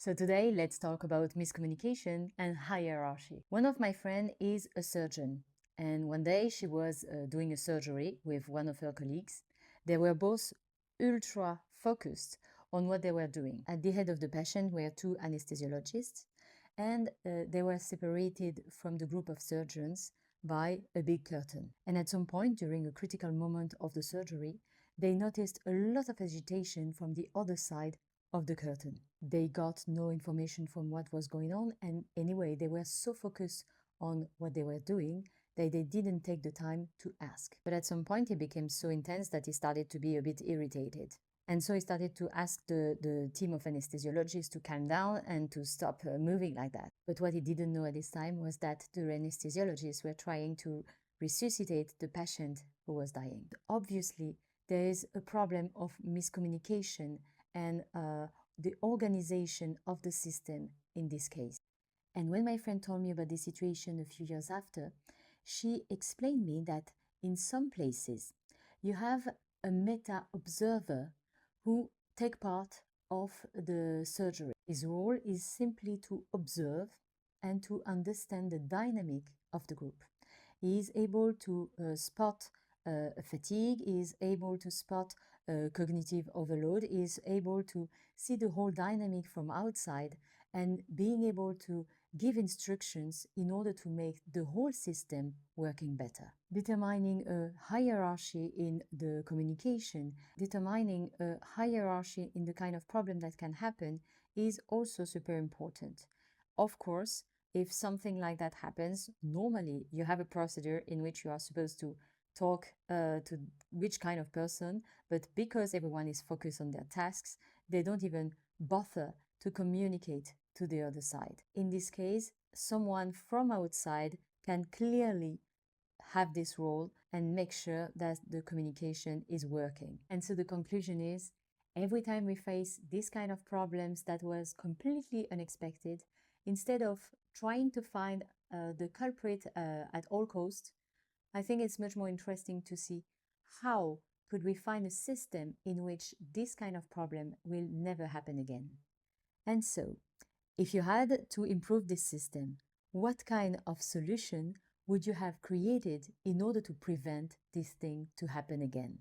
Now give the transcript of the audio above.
So today, let's talk about miscommunication and hierarchy. One of my friends is a surgeon, and one day she was doing a surgery with one of her colleagues. They were both ultra focused on what they were doing. At the head of the patient were two anesthesiologists, and they were separated from the group of surgeons by a big curtain. And at some point during a critical moment of the surgery, they noticed a lot of agitation from the other side of the curtain. They got no information from what was going on, and anyway, they were so focused on what they were doing that they didn't take the time to ask. But at some point, it became so intense that he started to be a bit irritated. And so he started to ask the team of anesthesiologists to calm down and to stop moving like that. But what he didn't know at this time was that the anesthesiologists were trying to resuscitate the patient who was dying. Obviously, there is a problem of miscommunication and the organization of the system in this case. And when my friend told me about this situation a few years after, she explained me that in some places you have a meta observer who take part of the surgery. His role is simply to observe and to understand the dynamic of the group. He is able to spot fatigue, he is able to spot cognitive overload, is able to see the whole dynamic from outside and being able to give instructions in order to make the whole system working better. Determining a hierarchy in the communication, determining a hierarchy in the kind of problem that can happen is also super important. Of course, if something like that happens, normally you have a procedure in which you are supposed to talk to which kind of person, but because everyone is focused on their tasks, they don't even bother to communicate to the other side. In this case, someone from outside can clearly have this role and make sure that the communication is working. And so the conclusion is, every time we face this kind of problems that was completely unexpected, instead of trying to find the culprit at all costs, I think it's much more interesting to see how could we find a system in which this kind of problem will never happen again. And so, if you had to improve this system, what kind of solution would you have created in order to prevent this thing to happen again?